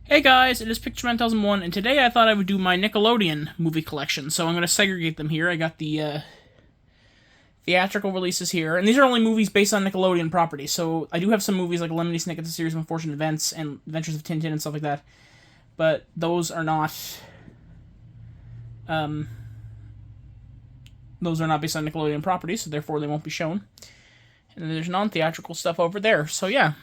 Hey guys, it is Pictureman 1001, and today I thought I would do my Nickelodeon movie collection, so I'm going to segregate them here. I got the theatrical releases here, and these are only movies based on Nickelodeon properties, so I do have some movies like Lemony Snicket's Series of Unfortunate Events and Adventures of Tintin and stuff like that, but those are not based on Nickelodeon properties, so therefore they won't be shown. And then there's non-theatrical stuff over there, so yeah.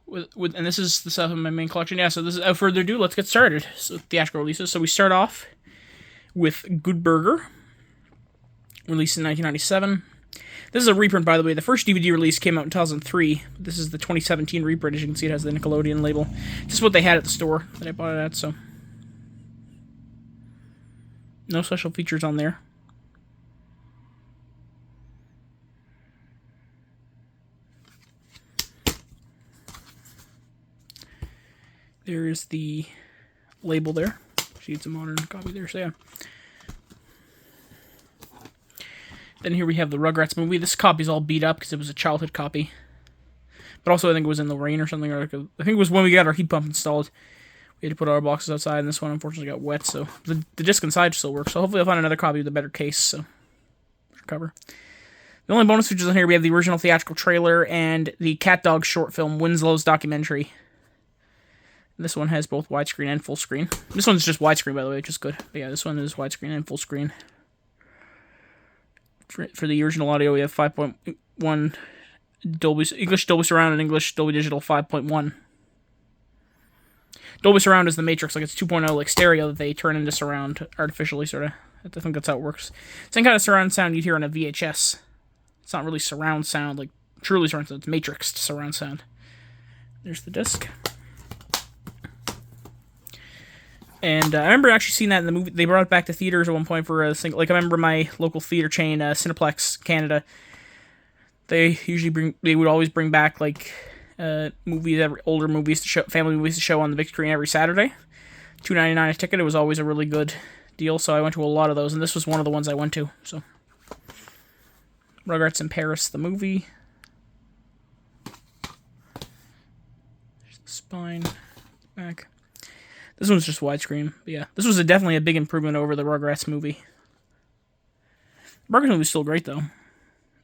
And this is the stuff in my main collection. Yeah, so this is, without further ado, let's get started. So theatrical releases. So we start off with Goodburger, released in 1997. This is a reprint, by the way. The first DVD release came out in 2003. This is the 2017 reprint. As you can see, it has the Nickelodeon label. Just what they had at the store that I bought it at, so no special features on there. There's the label there. See, it's a modern copy there, so yeah. Then here we have the Rugrats movie. This copy's all beat up because it was a childhood copy. But also I think it was in the rain or something. Or I think it was when we got our heat pump installed. We had to put our boxes outside, and this one unfortunately got wet, so the disc inside still works. So hopefully I'll find another copy with a better case, so cover. The only bonus features on here, we have the original theatrical trailer and the Cat Dog short film, Winslow's documentary. This one has both widescreen and full screen. This one's just widescreen, by the way, which is good. But yeah, this one is widescreen and full screen. For the original audio, we have 5.1 English Dolby Surround and English Dolby Digital 5.1. Dolby Surround is the Matrix, like it's 2.0, like stereo that they turn into surround artificially, sort of. I think that's how it works. Same kind of surround sound you'd hear on a VHS. It's not really surround sound, like truly surround sound. It's matrixed surround sound. There's the disc. And I remember actually seeing that in the movie. They brought it back to theaters at one point for a single. Like I remember my local theater chain, Cineplex Canada. They would always bring back like movies, older movies to show, family movies to show on the big screen every Saturday. $2.99 a ticket. It was always a really good deal. So I went to a lot of those, and this was one of the ones I went to. So Rugrats in Paris, the movie. There's the spine back. This one's just widescreen. But yeah, this was definitely a big improvement over the Rugrats movie. The Rugrats movie's still great, though.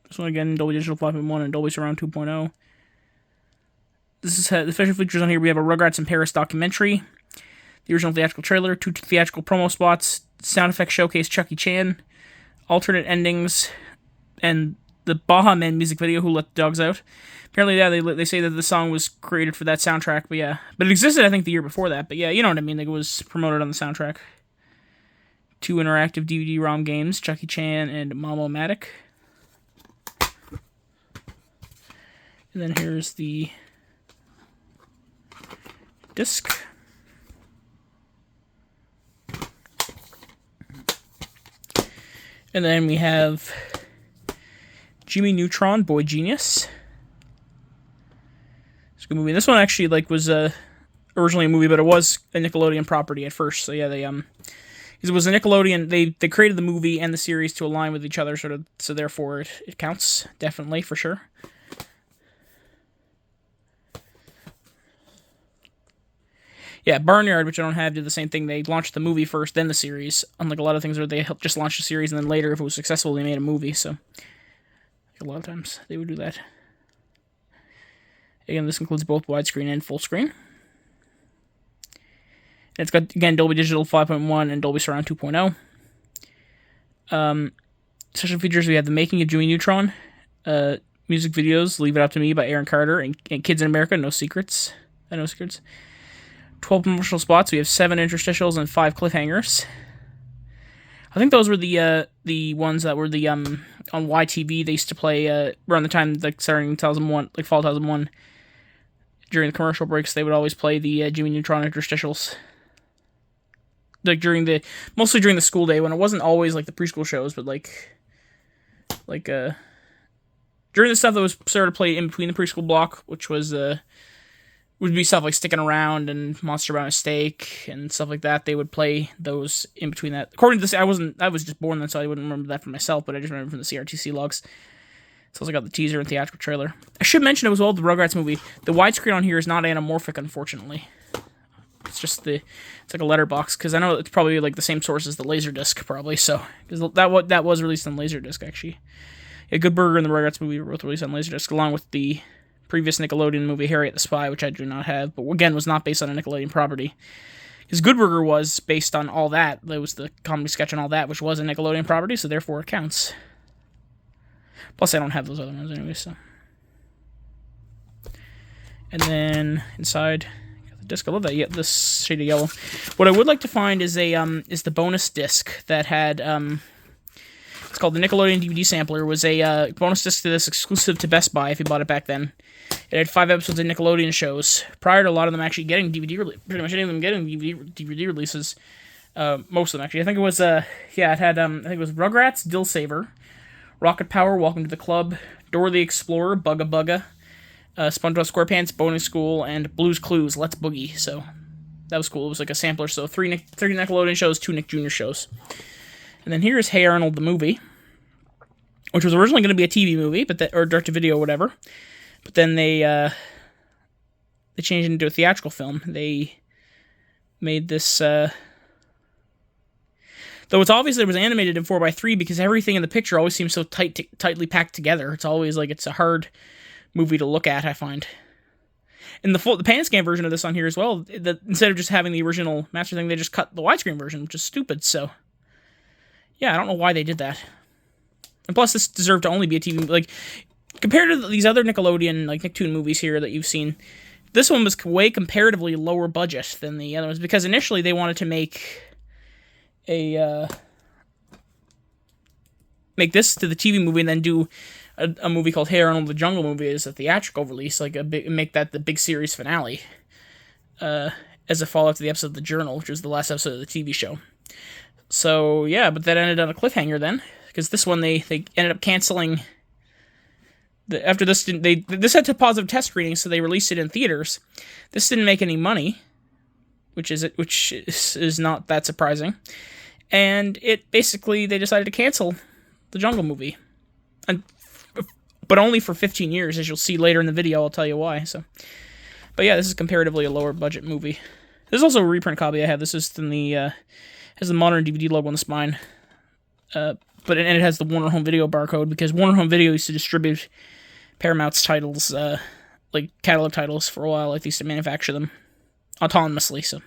This one, again, Dolby Digital 5.1 and Dolby Surround 2.0. This is the special features on here. We have a Rugrats in Paris documentary, the original theatrical trailer, 2 theatrical promo spots, sound effects showcase Chucky Chan, alternate endings, and the Baha Men music video, Who Let the Dogs Out. Apparently, yeah, they say that the song was created for that soundtrack, but yeah. But it existed, I think, the year before that, but yeah, you know what I mean, like it was promoted on the soundtrack. 2 interactive DVD-ROM games, Chucky Chan and Mama-O-Matic. And then here's the disc. And then we have Jimmy Neutron, Boy Genius. It's a good movie. This one actually was originally a movie, but it was a Nickelodeon property at first. So yeah, it was a Nickelodeon. They created the movie and the series to align with each other, sort of. So therefore, it counts definitely for sure. Yeah, Barnyard, which I don't have, did the same thing. They launched the movie first, then the series. Unlike a lot of things where they just launched a series, and then later, if it was successful, they made a movie. So a lot of times they would do that. Again, this includes both widescreen and full screen. And it's got, again, Dolby Digital 5.1 and Dolby Surround 2.0. Special features, we have the making of Jimmy Neutron, music videos, Leave It Up to Me by Aaron Carter, and Kids in America, No Secrets. 12 promotional spots. We have 7 interstitials and 5 cliffhangers. I think those were the ones that were on YTV. They used to play around the time, like starting in 2001, like fall 2001. During the commercial breaks, they would always play the Jimmy Neutron interstitials. Like mostly during the school day, when it wasn't always like the preschool shows, but during the stuff that was sort of played in between the preschool block, which was would be stuff like Sticking Around and Monster by Mistake and stuff like that. They would play those in between that. According to this, I was just born then, so I wouldn't remember that for myself, but I just remember from the CRTC logs. It's also got the teaser and theatrical trailer. I should mention as well the Rugrats movie. The widescreen on here is not anamorphic, unfortunately. It's just it's like a letterbox, because I know it's probably like the same source as the Laserdisc, probably. So because that was released on Laserdisc actually. Yeah, Goodburger and the Rugrats movie were both released on Laserdisc, along with the previous Nickelodeon movie Harriet the Spy, which I do not have, but again was not based on a Nickelodeon property. Because Goodburger was based on all that. There was the comedy sketch and all that, which was a Nickelodeon property, so therefore it counts. Plus, I don't have those other ones anyway, so. And then inside, got the disc. I love that. Yeah, this shade of yellow. What I would like to find is the bonus disc that had it's called the Nickelodeon DVD Sampler. It was a bonus disc to this, exclusive to Best Buy if you bought it back then. It had 5 episodes of Nickelodeon shows. Prior to a lot of them actually getting pretty much any of them getting DVD releases. Most of them actually. I think it was it had I think it was Rugrats, Dill Saver, Rocket Power, Welcome to the Club, Dora the Explorer, Bugga Bugga, SpongeBob SquarePants, Boning School, and Blue's Clues, Let's Boogie. So that was cool. It was like a sampler. So 3 Nickelodeon shows, 2 Nick Jr. shows. And then here's Hey Arnold the movie, which was originally going to be a TV movie, or direct-to-video or whatever. But then they changed it into a theatrical film. They made this. Though it's obvious that it was animated in 4:3 because everything in the picture always seems so tightly packed together. It's always like it's a hard movie to look at, I find. And the pan scan version of this on here as well, instead of just having the original master thing, they just cut the widescreen version, which is stupid. So, yeah, I don't know why they did that. And plus, this deserved to only be a TV movie. Like, compared to these other Nickelodeon, like Nicktoon movies here that you've seen, this one was way comparatively lower budget than the other ones, because initially they wanted to make this to the TV movie and then do a movie called Hey Arnold the Jungle Movie as a theatrical release, like make that the big series finale, as a follow-up to the episode of The Journal, which was the last episode of the TV show. So yeah, but that ended on a cliffhanger then, because this one they ended up canceling. After this, this had positive test screenings, so they released it in theaters. This didn't make any money, which is not that surprising. And it basically, they decided to cancel the Jungle Movie. But only for 15 years, as you'll see later in the video, I'll tell you why. So, but yeah, this is comparatively a lower budget movie. There's also a reprint copy I have. This is in has the modern DVD logo on the spine. And it has the Warner Home Video barcode, because Warner Home Video used to distribute Paramount's titles, like catalog titles for a while. Like they used to manufacture them autonomously, so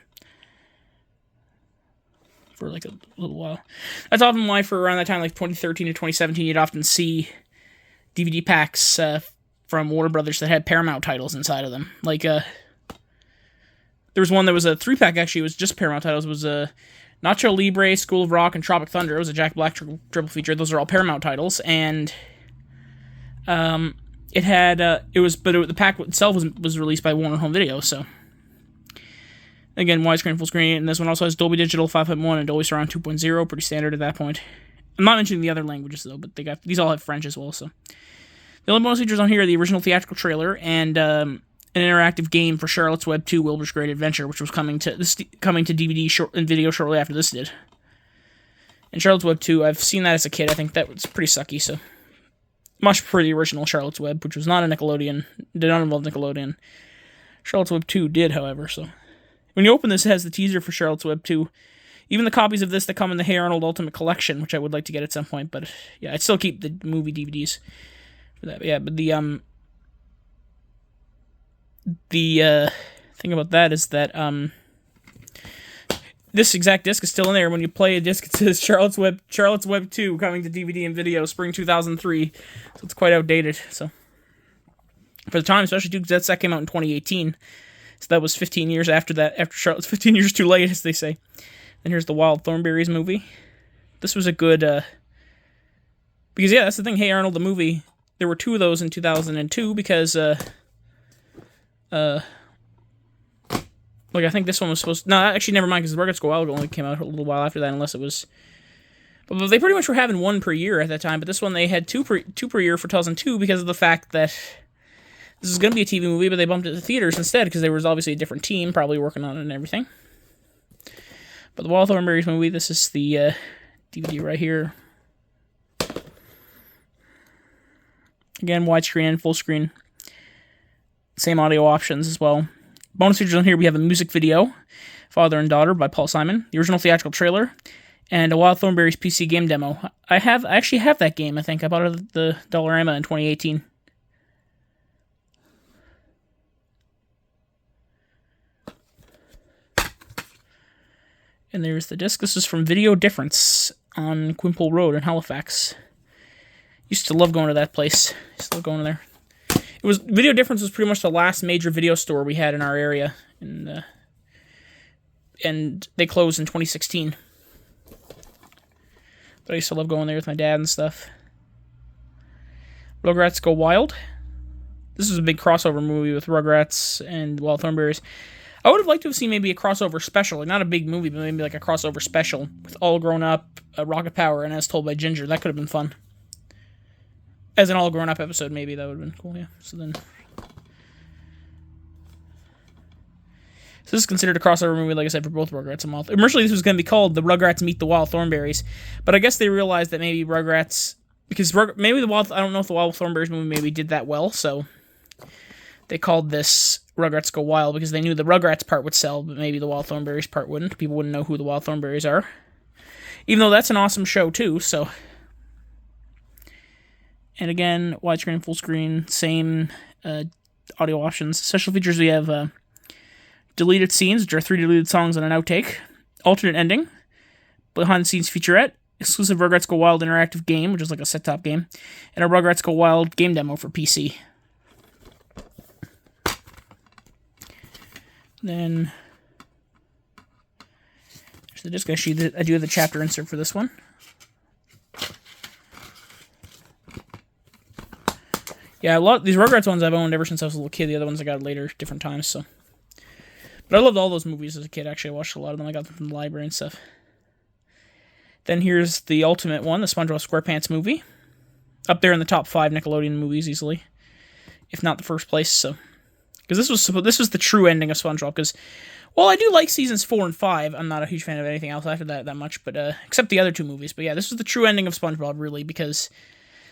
for like a little while. That's often why for around that time, like 2013 to 2017, you'd often see DVD packs from Warner Brothers that had Paramount titles inside of them. Like there was one that was a 3-pack, actually. It was just Paramount titles. It was Nacho Libre, School of Rock, and Tropic Thunder. It was a Jack Black triple feature. Those are all Paramount titles, and it had the pack itself was released by Warner Home Video. So again, widescreen, full screen, and this one also has Dolby Digital 5.1 and Dolby Surround 2.0, pretty standard at that point. I'm not mentioning the other languages though, but these all have French as well. So the only bonus features on here are the original theatrical trailer and an interactive game for Charlotte's Web 2: Wilbur's Great Adventure, which was coming to DVD and video shortly after this did. And Charlotte's Web 2, I've seen that as a kid. I think that was pretty sucky, so much prefer the original Charlotte's Web, which was not a Nickelodeon, did not involve Nickelodeon. Charlotte's Web 2 did, however, so when you open this, it has the teaser for Charlotte's Web 2. Even the copies of this that come in the Hey Arnold Ultimate Collection, which I would like to get at some point, but yeah, I'd still keep the movie DVDs for that. But yeah, but the thing about that is that this exact disc is still in there. When you play a disc, it says Charlotte's Web 2 coming to DVD and video spring 2003. So it's quite outdated. So for the time, especially because that came out in 2018. So that was 15 years after that. After Charlotte's 15 years too late, as they say. Then here's the Wild Thornberries movie. This was a good because yeah, that's the thing. Hey Arnold the movie. There were 2 of those in 2002 because like I think this one was supposed to... No, actually, never mind, because the Rugrats Go Wild only came out a little while after that, unless it was... But they pretty much were having 1 per year at that time, but this one they had 2 per year for 2002 because of the fact that this is going to be a TV movie, but they bumped it to theaters instead because there was obviously a different team probably working on it and everything. But the Wild Thornberries movie, this is the DVD right here. Again, widescreen and full screen. Same audio options as well. Bonus features on here, we have a music video, Father and Daughter by Paul Simon, the original theatrical trailer, and a Wild Thornberries PC game demo. I actually have that game, I think. I bought it at the Dollarama in 2018. And there's the disc. This is from Video Difference on Quimple Road in Halifax. Used to love going to that place. Used to love going there. It was Video Difference was pretty much the last major video store we had in our area, and they closed in 2016. But I used to love going there with my dad and stuff. Rugrats Go Wild. This is a big crossover movie with Rugrats and Wild Thornberries. I would have liked to have seen maybe a crossover special, like not a big movie, but maybe like a crossover special with All Grown Up, Rocket Power, and As Told by Ginger. That could have been fun. As an All Grown Up episode, maybe that would have been cool. Yeah. So this is considered a crossover movie, like I said, for both Rugrats and Wild. Originally, this was going to be called The Rugrats Meet the Wild Thornberries, but I guess they realized that maybe Rugrats, because maybe the Wild, I don't know if the Wild Thornberries movie maybe did that well, so they called this Rugrats Go Wild because they knew the Rugrats part would sell, but maybe the Wild Thornberries part wouldn't. People wouldn't know who the Wild Thornberries are, even though that's an awesome show too. So, and again, widescreen, full screen, same audio options. Special features, we have deleted scenes, which are 3 deleted songs and an outtake, alternate ending, behind-the-scenes featurette, exclusive Rugrats Go Wild interactive game, which is like a set-top game, and a Rugrats Go Wild game demo for PC. Then there's the disc. I do have the chapter insert for this one. Yeah, a lot of these Rugrats ones I've owned ever since I was a little kid. The other ones I got later, different times, so. But I loved all those movies as a kid, actually. I watched a lot of them. I got them from the library and stuff. Then here's the ultimate one, the SpongeBob SquarePants movie. Up there in the top 5 Nickelodeon movies, easily. If not the first place, so. Because this was the true ending of SpongeBob, because, well, I do like seasons 4 and 5. I'm not a huge fan of anything else after that much, but, except the other 2 movies. But yeah, this was the true ending of SpongeBob, really, because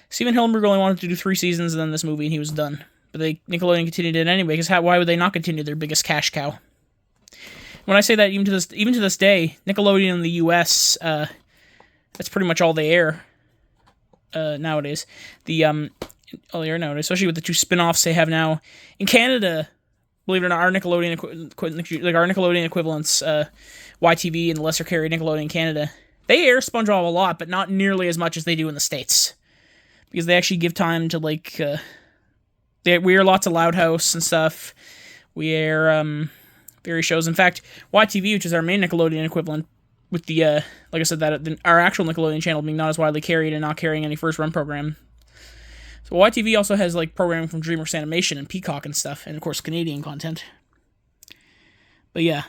Steven Hillenburg only wanted to do 3 seasons and then this movie, and he was done. But Nickelodeon continued it anyway, because why would they not continue their biggest cash cow? When I say that, even to this day, Nickelodeon in the U.S., that's pretty much all they air nowadays. All they air nowadays, especially with the 2 spin-offs they have now. In Canada, believe it or not, our Nickelodeon equivalents, YTV and the lesser carrier Nickelodeon Canada, they air SpongeBob a lot, but not nearly as much as they do in the States. Because they actually give time to, like, we air lots of Loud House and stuff. We air, various shows. In fact, YTV, which is our main Nickelodeon equivalent, with the, like I said, our actual Nickelodeon channel being not as widely carried and not carrying any first-run program. So YTV also has, like, programming from DreamWorks Animation and Peacock and stuff, and, of course, Canadian content. But, yeah.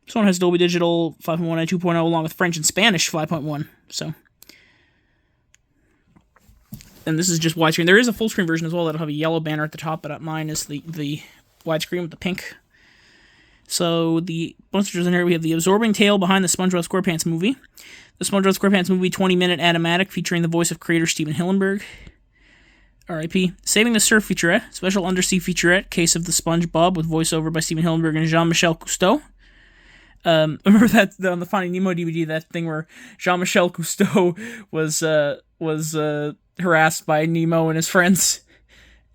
This one has Dolby Digital 5.1 and 2.0, along with French and Spanish 5.1, so. And this is just widescreen. There is a full-screen version as well that'll have a yellow banner at the top, but mine is the widescreen with the pink. So, the bonus features in here, we have the absorbing tale behind the SpongeBob SquarePants movie. The SpongeBob SquarePants movie 20-minute animatic featuring the voice of creator Steven Hillenburg. R.I.P. Saving the Surf featurette. Special undersea featurette. Case of the SpongeBob with voiceover by Steven Hillenburg and Jean-Michel Cousteau. Remember that on the Finding Nemo DVD, that thing where Jean-Michel Cousteau was harassed by Nemo and his friends.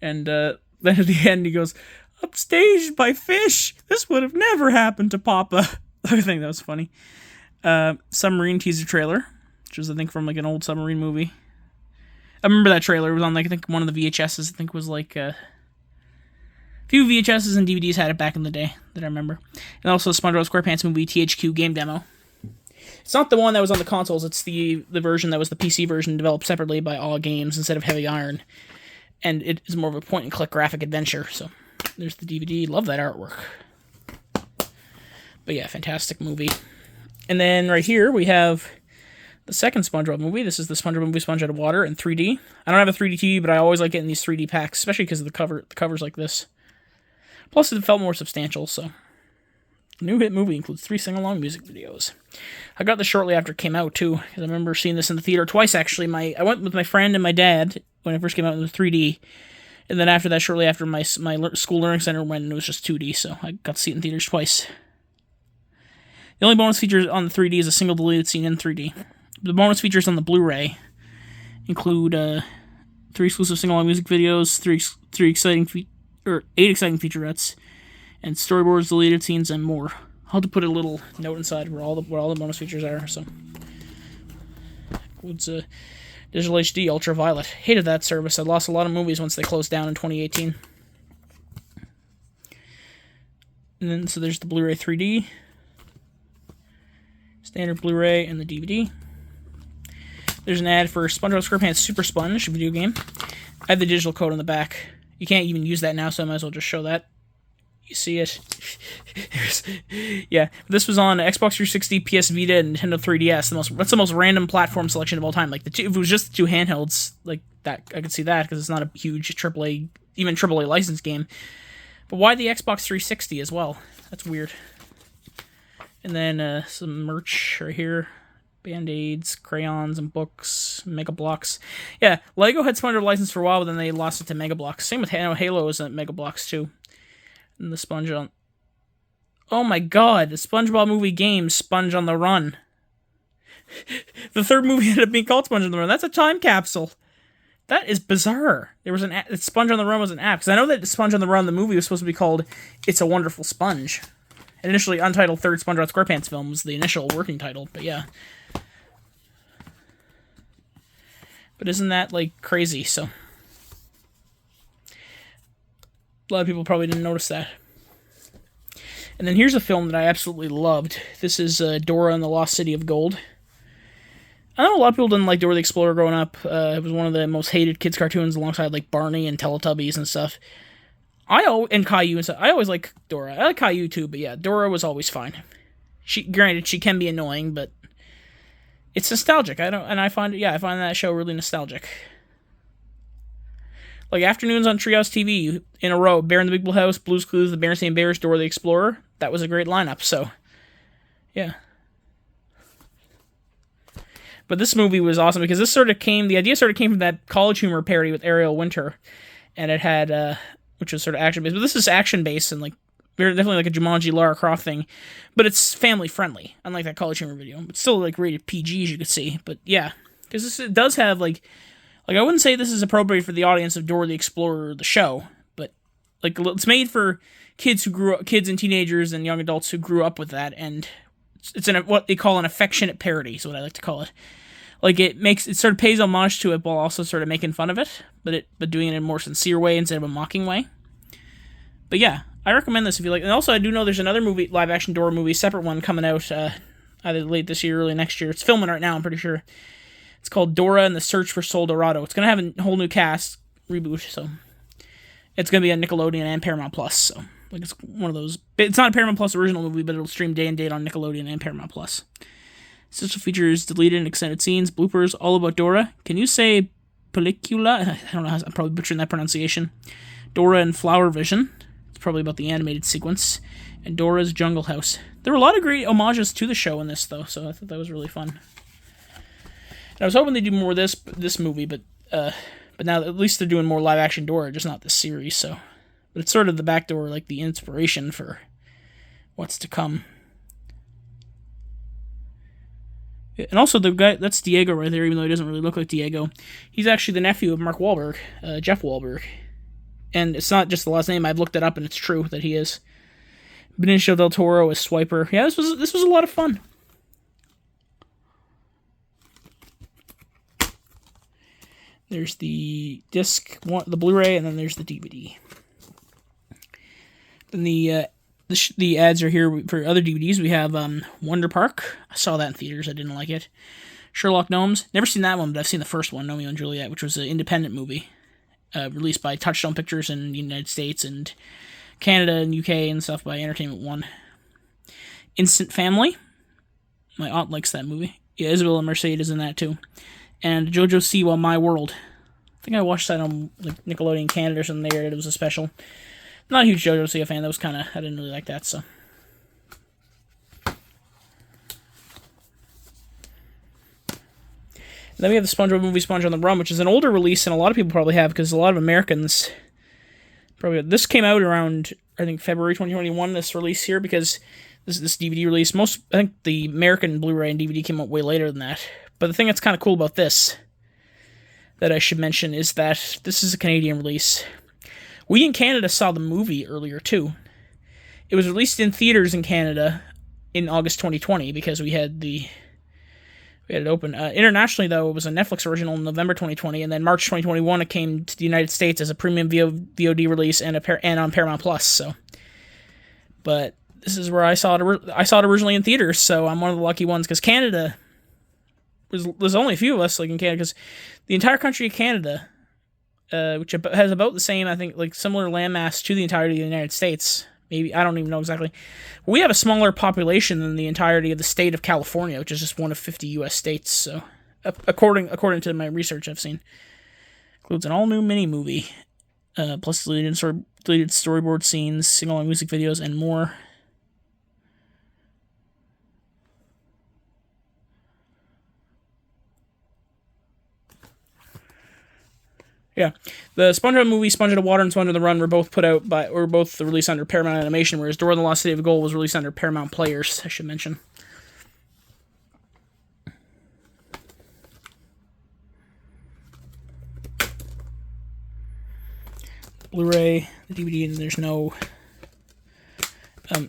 And then at the end he goes, "Upstaged by fish! This would have never happened to Papa." I think that was funny. Submarine teaser trailer, which was, I think, from, like, an old submarine movie. I remember that trailer. It was on, like, I think one of the VHSs. I think it was, like, a few VHSs and DVDs had it back in the day that I remember. And also SpongeBob SquarePants movie THQ game demo. It's not the one that was on the consoles. It's the version that was the PC version developed separately by All Games instead of Heavy Iron. And it is more of a point-and-click graphic adventure, so there's the DVD. Love that artwork. But yeah, fantastic movie. And then right here we have the second SpongeBob movie. This is the SpongeBob movie Sponge Out of Water in 3D. I don't have a 3D TV, but I always like getting these 3D packs, especially because of the cover. The cover's like this. Plus, it felt more substantial, so The new hit movie includes 3 sing-along music videos. I got this shortly after it came out, too, because I remember seeing this in the theater twice, actually. I went with my friend and my dad when it first came out in the 3D, and then after that, shortly after, my school learning center went, and it was just 2D, so I got to see it in theaters twice. The only bonus feature on the 3D is a single deleted scene in 3D. The bonus features on the Blu-ray include 3 exclusive sing-along music videos, 8 exciting featurettes, and storyboards, deleted scenes, and more. I'll have to put a little note inside where all the bonus features are. So, includes Digital HD Ultraviolet. Hated that service. I lost a lot of movies once they closed down in 2018. And then so there's the Blu-ray 3D, standard Blu-ray, and the DVD. There's an ad for SpongeBob SquarePants Super Sponge video game. I have the digital code on the back. You can't even use that now, so I might as well just show that. You see it? Yeah, this was on Xbox 360, PS Vita, and Nintendo 3DS. That's the most random platform selection of all time. Like if it was just the 2 handhelds, like that, I could see that because it's not a huge even AAA licensed game. But why the Xbox 360 as well? That's weird. And then some merch right here. Band-Aids, crayons, and books, Mega Bloks. Yeah, Lego had SpongeBob licensed for a while, but then they lost it to Mega Bloks. Same with Halo is at Mega Bloks too. And the Sponge on... Oh my god, the SpongeBob movie game, Sponge on the Run. The 3rd movie ended up being called Sponge on the Run. That's a time capsule. That is bizarre. There was Sponge on the Run was an app, because I know that Sponge on the Run, the movie, was supposed to be called It's a Wonderful Sponge. An initially untitled 3rd SpongeBob SquarePants film was the initial working title, but yeah. But isn't that, like, crazy, so... A lot of people probably didn't notice that. And then here's a film that I absolutely loved. This is Dora and the Lost City of Gold. I know a lot of people didn't like Dora the Explorer growing up. It was one of the most hated kids' cartoons alongside like Barney and Teletubbies and stuff. And Caillou and stuff. I always like Dora. I like Caillou too, but yeah, Dora was always fine. Granted, she can be annoying, but it's nostalgic. I find that show really nostalgic. Like afternoons on Treehouse TV in a row, Bear in the Big Blue House, Blue's Clues, The Berenstain Bears, Dora the Explorer. That was a great lineup, so yeah. But this movie was awesome because the idea sort of came from that College Humor parody with Ariel Winter, and it had, which was sort of action-based, but this is action-based and like, definitely like a Jumanji Lara Croft thing, but it's family-friendly, unlike that College Humor video. It's still like rated PG, as you could see, but yeah, because it does have like I wouldn't say this is appropriate for the audience of Dora the Explorer, the show, but like it's made for kids and teenagers and young adults who grew up with that, and it's what they call an affectionate parody, is what I like to call it. Like it sort of pays homage to it while also sort of making fun of it, but doing it in a more sincere way instead of a mocking way. But yeah, I recommend this if you like. And also, I do know there's another live action Dora movie, separate one coming out either late this year or early next year. It's filming right now, I'm pretty sure. It's called Dora and the Search for Sol Dorado. It's going to have a whole new cast reboot, so it's going to be on Nickelodeon and Paramount Plus. So like it's one of those. It's not a Paramount Plus original movie, but it'll stream day and date on Nickelodeon and Paramount Plus. Special features, deleted and extended scenes, bloopers, all about Dora. Can you say pellicula? I don't know. I'm probably butchering that pronunciation. Dora and Flower Vision. It's probably about the animated sequence. And Dora's Jungle House. There were a lot of great homages to the show in this, though, so I thought that was really fun. And I was hoping they'd do more of this movie, but now at least they're doing more live-action Dora, just not this series, so... But it's sort of the backdoor, like the inspiration for what's to come. And also the guy, that's Diego right there, even though he doesn't really look like Diego. He's actually the nephew of Mark Wahlberg, Jeff Wahlberg. And it's not just the last name, I've looked it up and it's true that he is. Benicio del Toro as Swiper. Yeah, this was a lot of fun. There's the disc, the Blu-ray, and then there's the DVD. Then the ads are here for other DVDs. We have Wonder Park. I saw that in theaters. I didn't like it. Sherlock Gnomes. Never seen that one, but I've seen the first one, Romeo and Juliet, which was an independent movie released by Touchstone Pictures in the United States and Canada and UK and stuff by Entertainment One. Instant Family. My aunt likes that movie. Yeah, Isabella Merced is in that too. And JoJo Siwa My World. I think I watched that on like Nickelodeon Canada or something there. It was a special. Not a huge JoJo Siwa fan. That was I didn't really like that, so. Then we have the SpongeBob movie Sponge on the Run, which is an older release, and a lot of people probably have, because a lot of Americans probably... This came out around, I think, February 2021, this release here, because this DVD release. I think the American Blu-ray and DVD came out way later than that. But the thing that's kind of cool about this, that I should mention, is that this is a Canadian release. We in Canada saw the movie earlier, too. It was released in theaters in Canada in August 2020, because we had it open. Internationally, though, it was a Netflix original in November 2020, and then March 2021, it came to the United States as a premium VOD release and on Paramount Plus. So, but this is where I saw it. I saw it originally in theaters, so I'm one of the lucky ones, because Canada there's only a few of us like in Canada, because the entire country of Canada, which has about the same, I think, like similar landmass to the entirety of the United States. Maybe, I don't even know exactly. We have a smaller population than the entirety of the state of California, which is just one of 50 U.S. states. So, according to my research I've seen, includes an all-new mini-movie, plus deleted storyboard scenes, sing-along music videos, and more. Yeah, the SpongeBob movie, Sponge on the Water, and Sponge on the Run were both released under Paramount Animation, whereas Dora and the Lost City of Gold was released under Paramount Players, I should mention. Blu-ray, the DVD, and there's no... I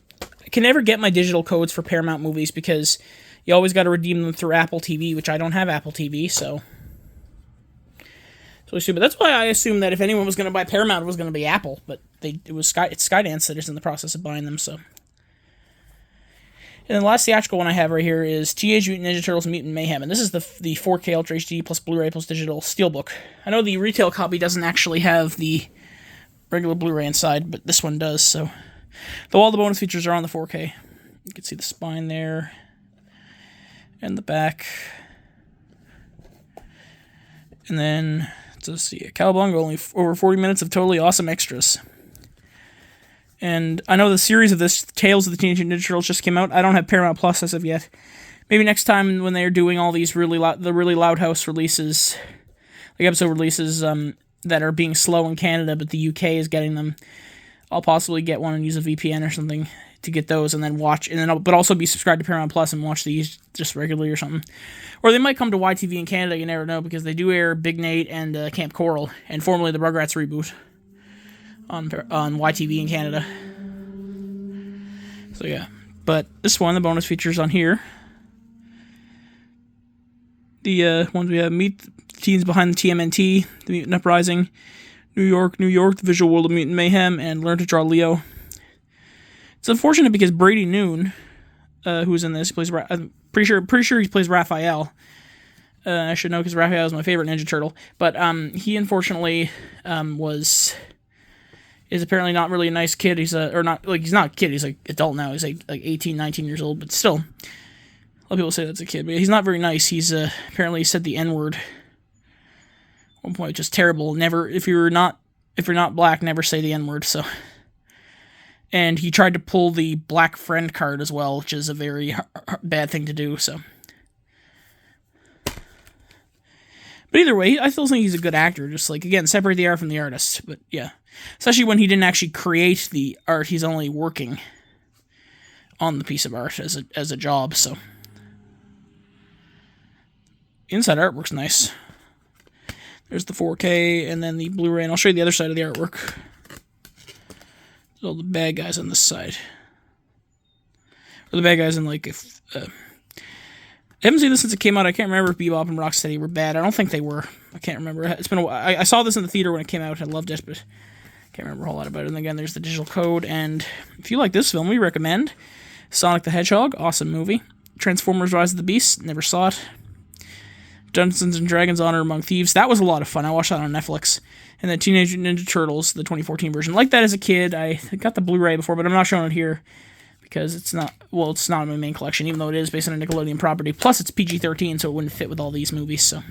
can never get my digital codes for Paramount movies, because you always got to redeem them through Apple TV, which I don't have Apple TV, so... But that's why I assumed that if anyone was going to buy Paramount, it was going to be Apple. But it's Skydance that is in the process of buying them. So, and then the last theatrical one I have right here is Teenage Mutant Ninja Turtles Mutant Mayhem, and this is the 4K Ultra HD plus Blu-ray plus digital steelbook. I know the retail copy doesn't actually have the regular Blu-ray inside, but this one does. So, though all the bonus features are on the 4K, you can see the spine there and the back, and then. Let's see, Cowabunga, only over 40 minutes of totally awesome extras. And I know the series of this, Tales of the Teenage Mutant Ninja Turtles, just came out. I don't have Paramount Plus as of yet. Maybe next time when they're doing all these really loud house releases, like episode releases that are being slow in Canada, but the UK is getting them, I'll possibly get one and use a VPN or something to get those, and then watch, but also be subscribed to Paramount Plus and watch these just regularly or something. Or they might come to YTV in Canada, you never know, because they do air Big Nate and Camp Coral, and formerly the Rugrats reboot on YTV in Canada. So yeah, but this one, the bonus features on here, the ones we have: Meet the Teens Behind the TMNT, The Mutant Uprising, New York, The Visual World of Mutant Mayhem, and Learn to Draw Leo. It's unfortunate because Brady Noon, who's in this, he plays. I'm pretty sure he plays Raphael. I should know because Raphael is my favorite Ninja Turtle. But he unfortunately is apparently not really a nice kid. He's not a kid. He's like adult now. He's like 18, 19 years old. But still, a lot of people say that's a kid. But he's not very nice. He's apparently said the N-word at one point, which is terrible. Never, if you're not black, never say the N-word. So. And he tried to pull the black friend card as well, which is a very bad thing to do, so. But either way, I still think he's a good actor. Just, like, again, separate the art from the artist. But, yeah. Especially when he didn't actually create the art. He's only working on the piece of art as a job, so. Inside artwork's nice. There's the 4K, and then the Blu-ray, and I'll show you the other side of the artwork. All the bad guys on this side. Or the bad guys in, like, if... I haven't seen this since it came out. I can't remember if Bebop and Rocksteady were bad. I don't think they were. I can't remember. It's been a while. I saw this in the theater when it came out. I loved it, but I can't remember a whole lot about it. And again, there's the digital code. And if you like this film, we recommend Sonic the Hedgehog. Awesome movie. Transformers Rise of the Beast. Never saw it. Dungeons and Dragons Honor Among Thieves. That was a lot of fun. I watched that on Netflix. And then Teenage Mutant Ninja Turtles, the 2014 version. Like that as a kid. I got the Blu-ray before, but I'm not showing it here because it's not in my main collection, even though it is based on a Nickelodeon property. Plus, it's PG-13, so it wouldn't fit with all these movies, so.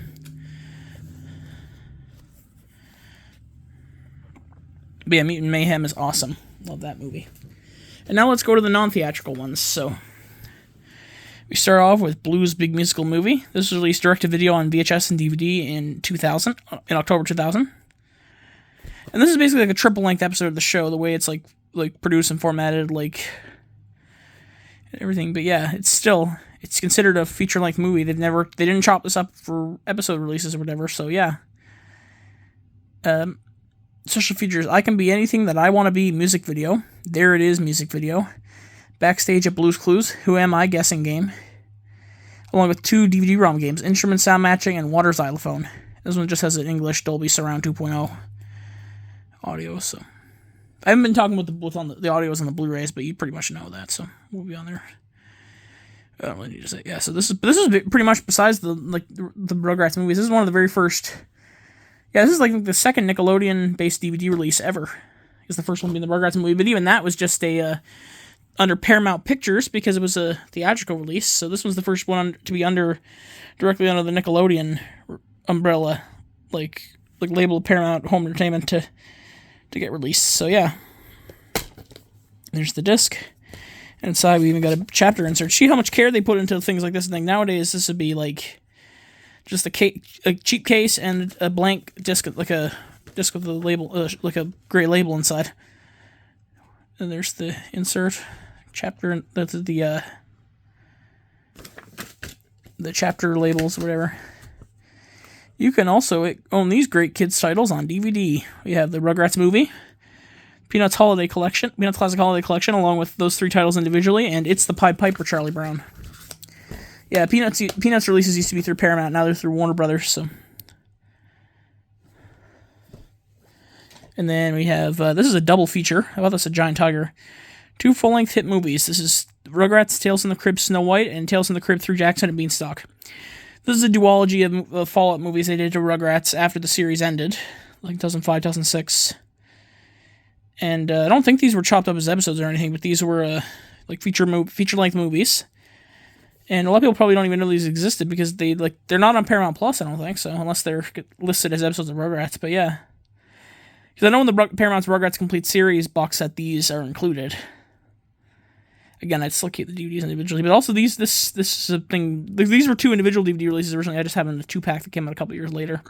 But yeah, Mutant Mayhem is awesome. Love that movie. And now let's go to the non-theatrical ones, so. We start off with Blue's Big Musical Movie. This was released direct-to-video on VHS and DVD in October 2000. And this is basically like a triple-length episode of the show, the way it's like produced and formatted, like everything. But yeah, it's considered a feature-length movie. They didn't chop this up for episode releases or whatever. So yeah. Special features: I Can Be Anything That I Want to Be music video. There It Is music video. Backstage at Blue's Clues, Who Am I guessing game. Along with 2 DVD-ROM games, Instrument Sound Matching and Water Xylophone. This one just has an English Dolby Surround 2.0 audio, so I haven't been talking with the audios on the Blu-rays, but you pretty much know that, so we'll be on there. I don't really need to say. Yeah, so this is pretty much, besides the Rugrats movies, this is one of the very first. Yeah, this is like the second Nickelodeon-based DVD release ever. It's the first one being the Rugrats movie, but even that was just under Paramount Pictures because it was a theatrical release. So this was the first one to be directly under the Nickelodeon umbrella, like label of Paramount Home Entertainment to get released. So yeah, there's the disc. And inside we even got a chapter insert. See how much care they put into things like this thing. Nowadays this would be like just a cheap case and a blank disc, like a disc with a label, like a gray label inside. And there's the insert chapter. That's the chapter labels, or whatever. You can also own these great kids titles on DVD. We have the Rugrats movie, Peanuts Classic Holiday Collection, along with those 3 titles individually, and It's the Pied Piper, Charlie Brown. Yeah, Peanuts releases used to be through Paramount. Now they're through Warner Brothers. So, and then we have this is a double feature. How about this? A Giant Tiger. 2 full-length hit movies. This is Rugrats, Tales from the Crypt, Snow White, and Tales from the Crypt, Through Jackson and Beanstalk. This is a duology of follow-up movies they did to Rugrats after the series ended, like 2005, 2006. And I don't think these were chopped up as episodes or anything, but these were like feature-length movies. And a lot of people probably don't even know these existed because they're not on Paramount Plus, I don't think so, unless they're listed as episodes of Rugrats. But yeah, because I know in the Paramount's Rugrats Complete Series box set, these are included. Again, I'd still keep the DVDs individually, but also this is a thing. These were 2 individual DVD releases originally. I just have them in a 2-pack that came out a couple years later.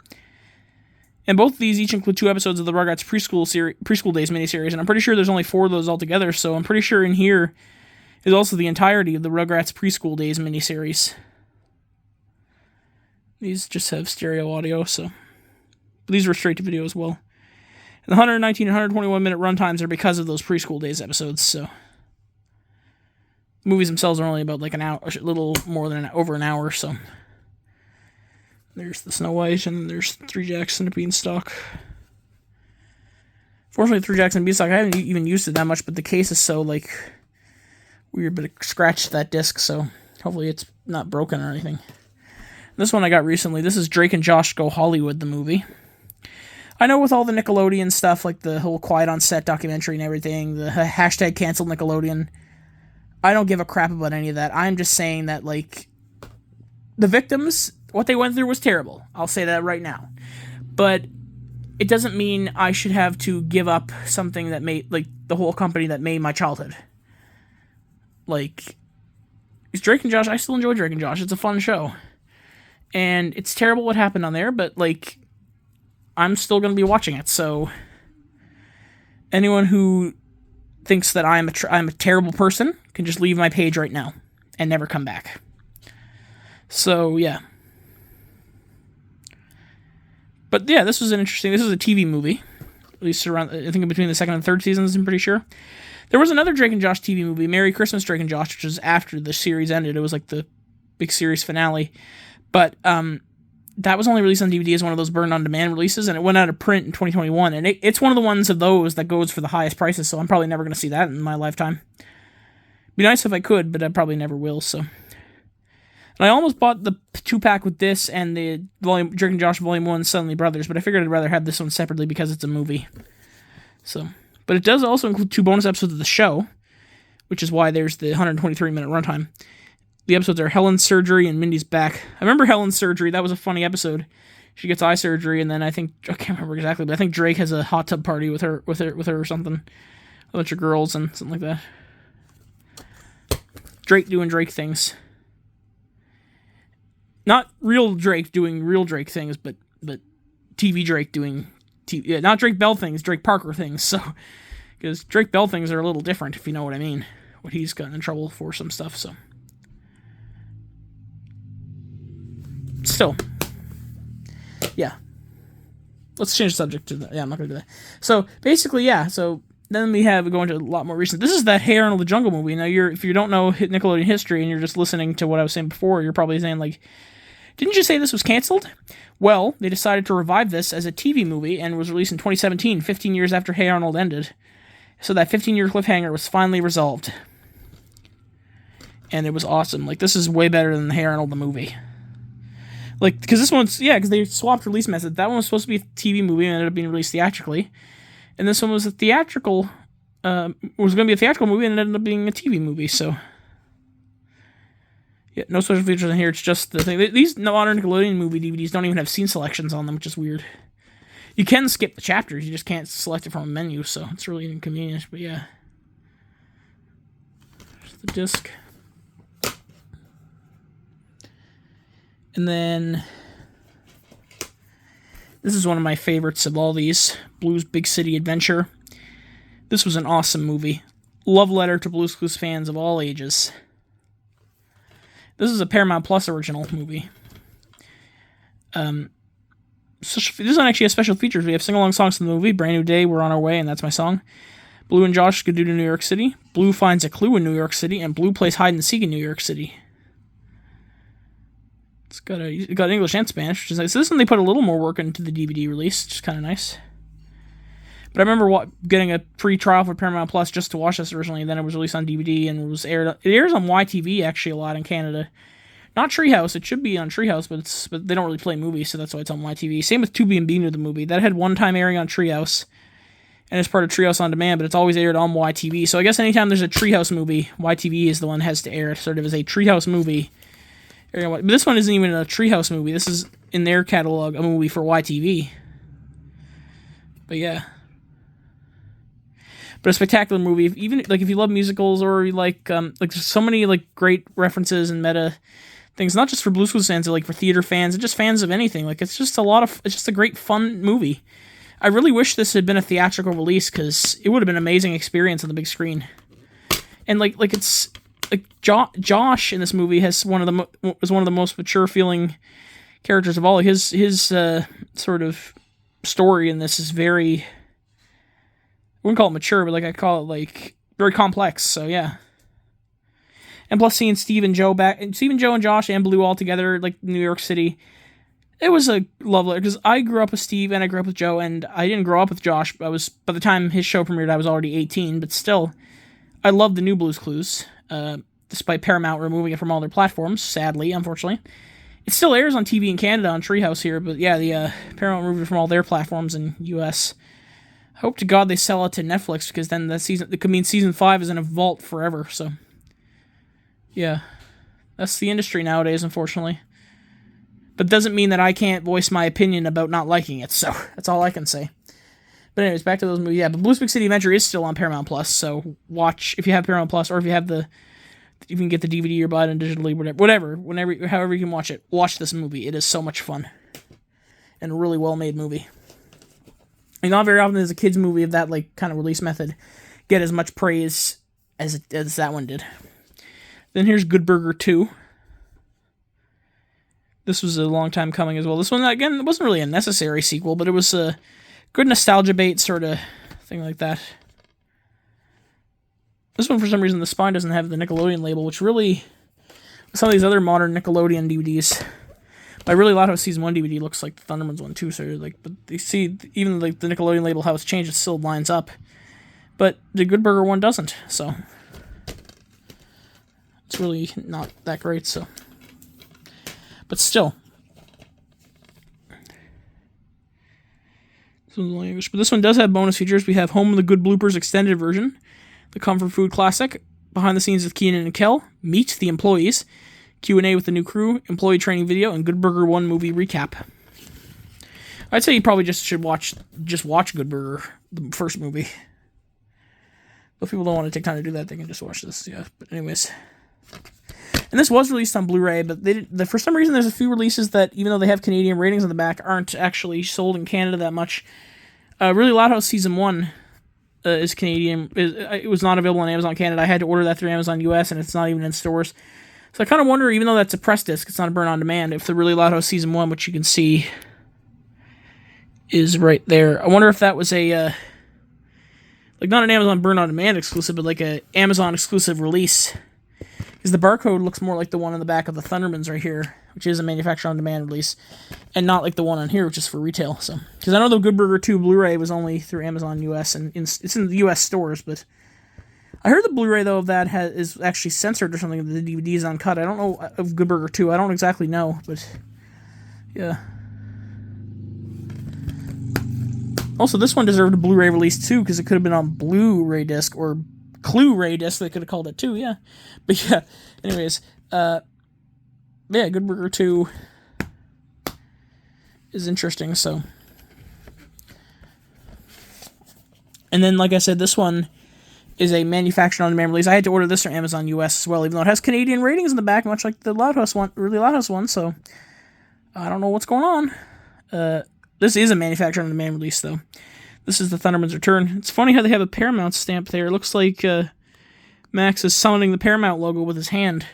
And both of these each include 2 episodes of the Rugrats Preschool Days miniseries, and I'm pretty sure there's only 4 of those altogether. So I'm pretty sure in here is also the entirety of the Rugrats Preschool Days miniseries. These just have stereo audio, so but these were straight to video as well. And the 119 and 121 minute runtimes are because of those Preschool Days episodes. So the movies themselves are only about like an hour, a little more than over an hour. So there's the Snow White, and there's 3 Jackson and Beanstalk. Fortunately, 3 Jackson and Beanstalk, I haven't even used it that much, but the case is so like weird, but it scratched that disc, so hopefully it's not broken or anything. This one I got recently. This is Drake and Josh Go Hollywood, the movie. I know with all the Nickelodeon stuff, like the whole Quiet on Set documentary and everything, the hashtag cancel Nickelodeon, I don't give a crap about any of that. I'm just saying that, like, the victims, what they went through was terrible. I'll say that right now. But it doesn't mean I should have to give up something that made, like, the whole company that made my childhood. Like, it's Drake and Josh. I still enjoy Drake and Josh. It's a fun show. And it's terrible what happened on there, but, like, I'm still going to be watching it. So anyone who thinks that I'm a terrible person can just leave my page right now and never come back. So, yeah. But, yeah, this was a TV movie. At least around, I think between the 2nd and 3rd seasons, I'm pretty sure. There was another Drake and Josh TV movie, Merry Christmas, Drake and Josh, which was after the series ended. It was like the big series finale. But that was only released on DVD as one of those burned-on-demand releases, and it went out of print in 2021. And it's one of the ones of those that goes for the highest prices, so I'm probably never going to see that in my lifetime. It'd be nice if I could, but I probably never will, so. And I almost bought the 2-pack with this and the Drake and Josh Volume 1 Suddenly Brothers, but I figured I'd rather have this one separately because it's a movie. So, but it does also include 2 bonus episodes of the show, which is why there's the 123-minute runtime. The episodes are Helen's Surgery and Mindy's Back. I remember Helen's Surgery. That was a funny episode. She gets eye surgery, and then I can't remember exactly, but I think Drake has a hot tub party with her or something. A bunch of girls and something like that. Drake doing Drake things. not real Drake doing real Drake things, but TV Drake doing yeah, not Drake Bell things, Drake Parker things. So because Drake Bell things are a little different, if you know what I mean. What he's gotten in trouble for some stuff. So still, yeah. Let's change the subject to that. Yeah, I'm not gonna do that. So basically, yeah. So then we go into a lot more recent. This is that Hey Arnold the Jungle movie. Now, if you don't know Nickelodeon history and you're just listening to what I was saying before, you're probably saying like, didn't you say this was canceled? Well, they decided to revive this as a TV movie and was released in 2017, 15 years after Hey Arnold ended. So that 15-year cliffhanger was finally resolved. And it was awesome. Like, this is way better than Hey Arnold the movie. Like, because this one's, yeah, because they swapped release method. That one was supposed to be a TV movie and ended up being released theatrically. And this one was a theatrical, was going to be a theatrical movie and it ended up being a TV movie, so. Yeah, no special features in here, it's just the thing. These modern Nickelodeon movie DVDs don't even have scene selections on them, which is weird. You can skip the chapters, you just can't select it from a menu, so it's really inconvenient, but yeah. There's the disc. And then, this is one of my favorites of all these, Blue's Big City Adventure. This was an awesome movie. Love letter to Blue's Clues fans of all ages. This is a Paramount Plus original movie. This one actually has special features. We have sing-along songs from the movie, Brand New Day, We're on Our Way, and that's my song. Blue and Josh go to New York City. Blue finds a clue in New York City, and Blue plays hide and seek in New York City. It's got English and Spanish, which is nice. So this one they put a little more work into the DVD release, which is kind of nice. But I remember getting a free trial for Paramount Plus just to watch this originally, and then it was released on DVD and was aired. It airs on YTV actually a lot in Canada. Not Treehouse. It should be on Treehouse, but they don't really play movies, so that's why it's on YTV. Same with Tubi and Beanu the movie. That had one time airing on Treehouse, and it's part of Treehouse on Demand, but it's always aired on YTV. So I guess anytime there's a Treehouse movie, YTV is the one that has to air it, sort of as a Treehouse movie. But this one isn't even a Treehouse movie. This is, in their catalog, a movie for YTV. But yeah. But a spectacular movie. Even like if you love musicals or you like there's so many like great references and meta things, not just for Blue's Clues fans, but like for theater fans and just fans of anything. Like it's just a great fun movie. I really wish this had been a theatrical release because it would have been an amazing experience on the big screen. And like it's like Josh in this movie was one of the most mature feeling characters of all. His sort of story in this is very, I wouldn't call it mature, but like I call it like very complex. So yeah. And plus seeing Steve and Joe and Josh and Blue all together, like New York City, it was a love letter because I grew up with Steve and I grew up with Joe, and I didn't grow up with Josh. By the time his show premiered, I was already 18, but still, I love the new Blue's Clues. Despite Paramount removing it from all their platforms, sadly, unfortunately. It still airs on TV in Canada on Treehouse here, but yeah, the Paramount removed it from all their platforms in US. Hope to God they sell it to Netflix, because then it could mean season 5 is in a vault forever, so. Yeah. That's the industry nowadays, unfortunately. But doesn't mean that I can't voice my opinion about not liking it, so that's all I can say. But anyways, back to those movies. Yeah, but Blue's Big City Adventure is still on Paramount Plus, so watch if you have Paramount Plus, or if you can get the DVD or buy it digitally, however you can watch it. Watch this movie. It is so much fun. And a really well-made movie. And not very often does a kid's movie of that like kind of release method get as much praise as that one did. Then here's Goodburger 2. This was a long time coming as well. This one, again, it wasn't really a necessary sequel, but it was a good nostalgia bait sort of thing like that. This one, for some reason, the spine doesn't have the Nickelodeon label, which really, some of these other modern Nickelodeon DVDs, I really like how Season 1 DVD looks like the Thundermans one too, so like, but you see, even like the Nickelodeon label, how it's changed, it still lines up. But the Goodburger one doesn't, so it's really not that great, so. But still. This one's only English, but this one does have bonus features. We have Home of the Good Bloopers extended version, the Comfort Food Classic, Behind the Scenes with Keenan and Kel, Meet the Employees, Q&A with the new crew, employee training video, and Goodburger 1 movie recap. I'd say you probably should watch Goodburger, the first movie. But if people don't want to take time to do that, they can just watch this, yeah. But anyways. And this was released on Blu-ray, but for some reason there's a few releases that, even though they have Canadian ratings on the back, aren't actually sold in Canada that much. Really Loud House Season 1 is Canadian. It was not available on Amazon Canada. I had to order that through Amazon US, and it's not even in stores. So I kind of wonder, even though that's a press disc, it's not a burn-on-demand, if the Really Loud House Season 1, which you can see is right there, I wonder if that was a, like, not an Amazon burn-on-demand exclusive, but like a Amazon exclusive release. Because the barcode looks more like the one on the back of the Thundermans right here, which is a manufacturer-on-demand release, and not like the one on here, which is for retail. So, because I know the Goodburger 2 Blu-ray was only through Amazon US, and it's in the US stores, but I heard the Blu-ray, though, of that is actually censored or something. The DVD is uncut. I don't know of Goodburger 2. I don't exactly know, but yeah. Also, this one deserved a Blu-ray release, too, because it could have been on Blu-ray disc, or Clue-ray disc, they could have called it, too, yeah. But yeah, anyways, yeah, Goodburger 2 is interesting, so. And then, like I said, this one is a manufacturer-on-demand release. I had to order this from Amazon US as well, even though it has Canadian ratings in the back, much like the Loud House one, Really Loud House one, so I don't know what's going on. This is a manufacturer-on-demand release, though. This is the Thundermans Return. It's funny how they have a Paramount stamp there. It looks like Max is summoning the Paramount logo with his hand.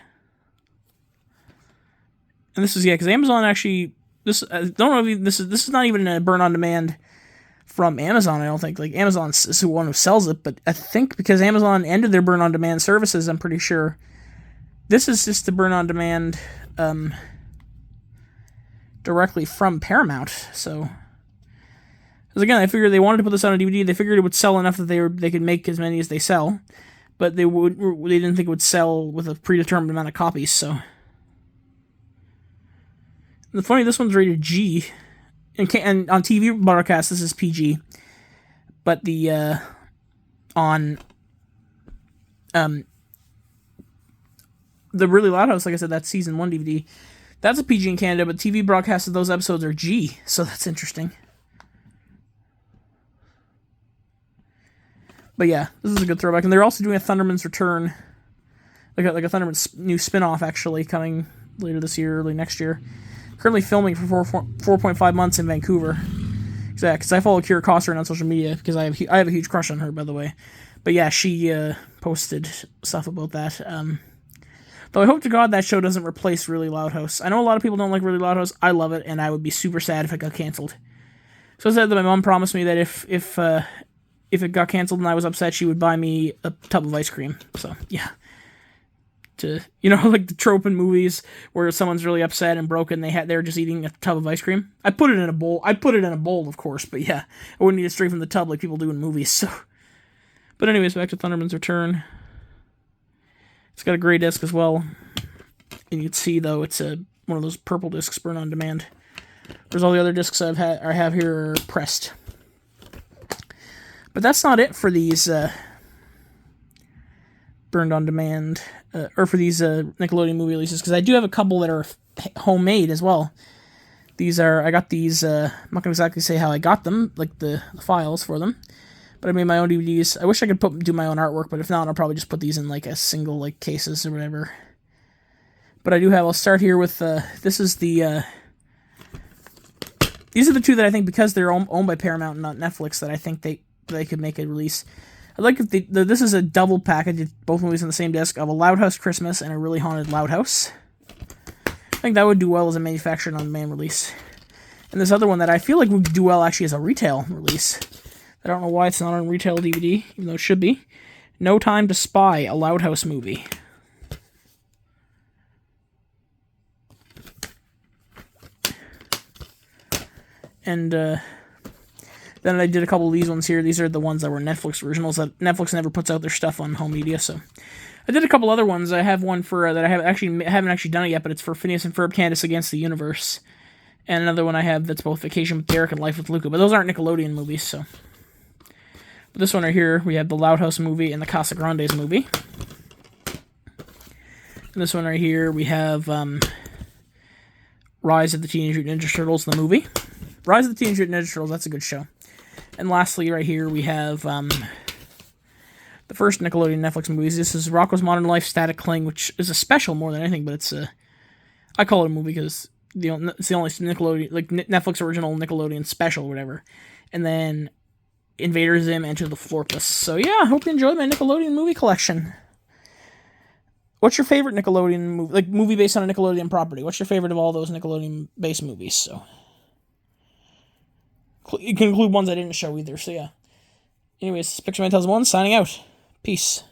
And this is, yeah, because Amazon actually, I don't know if this is not even a burn-on-demand from Amazon, I don't think. Like, Amazon is the one who sells it, but I think because Amazon ended their burn-on-demand services, I'm pretty sure, this is just the burn-on-demand directly from Paramount, so. Because again, I figured they wanted to put this on a DVD, they figured it would sell enough that they could make as many as they sell, but they didn't think it would sell with a predetermined amount of copies, so. The funny, this one's rated G, and on TV broadcast this is PG, but the on the Really Loud House, like I said, that's Season 1 DVD, that's a PG in Canada, but TV broadcasts of those episodes are G, so that's interesting. But yeah, this is a good throwback, and they're also doing a Thundermans Return, like a Thundermans new spin-off, actually, coming later this year, early next year. Currently filming for 4.5 months in Vancouver. Yeah, because I follow Kira Costner on social media, because I have a huge crush on her, by the way. But yeah, she posted stuff about that. Though I hope to God that show doesn't replace Really Loud House. I know a lot of people don't like Really Loud House. I love it, and I would be super sad if it got canceled. So I said that my mom promised me that if it got canceled and I was upset, she would buy me a tub of ice cream. So yeah. To, you know, like the trope in movies where someone's really upset and broken, they're just eating a tub of ice cream. I put it in a bowl, of course, but yeah, I wouldn't eat it straight from the tub like people do in movies. So, but anyways, back to Thundermans Return. It's got a gray disc as well, and you can see though it's one of those purple discs, burn on demand. Whereas all the other discs I have here are pressed. But that's not it for these burned on demand. Or for these Nickelodeon movie releases, because I do have a couple that are homemade as well. I got these, I'm not going to exactly say how I got them, like the files for them, but I made my own DVDs. I wish I could do my own artwork, but if not, I'll probably just put these in like a single, like, cases or whatever. But I'll start here with, these are the two that I think, because they're owned by Paramount and not Netflix, that I think they could make a release. I'd like if this is a double package, both movies on the same disc, of a Loud House Christmas and a Really Haunted Loud House. I think that would do well as a manufactured-on-demand release. And this other one that I feel like would do well actually as a retail release. I don't know why it's not on retail DVD, even though it should be. No Time to Spy, a Loud House movie. And, then I did a couple of these ones here. These are the ones that were Netflix originals. That Netflix never puts out their stuff on home media, so I did a couple other ones. I have one for that I haven't actually done it yet, but it's for Phineas and Ferb Candace Against the Universe, and another one I have that's both Vacation with Derek and Life with Luca. But those aren't Nickelodeon movies, so. But this one right here, we have the Loud House movie and the Casa Grandes movie. And this one right here, we have Rise of the Teenage Mutant Ninja Turtles, the movie. Rise of the Teenage Mutant Ninja Turtles, that's a good show. And lastly, right here, we have the first Nickelodeon Netflix movies. This is Rocko's Modern Life Static Cling, which is a special more than anything, but it's a... I call it a movie because it's the only Nickelodeon, like Netflix original Nickelodeon special or whatever. And then Invader Zim, Enter the Florpus. So yeah, I hope you enjoyed my Nickelodeon movie collection. What's your favorite Nickelodeon movie, like movie based on a Nickelodeon property? What's your favorite of all those Nickelodeon-based movies? So you can include ones I didn't show either. So yeah. Anyways, Picture Man Tells One, signing out. Peace.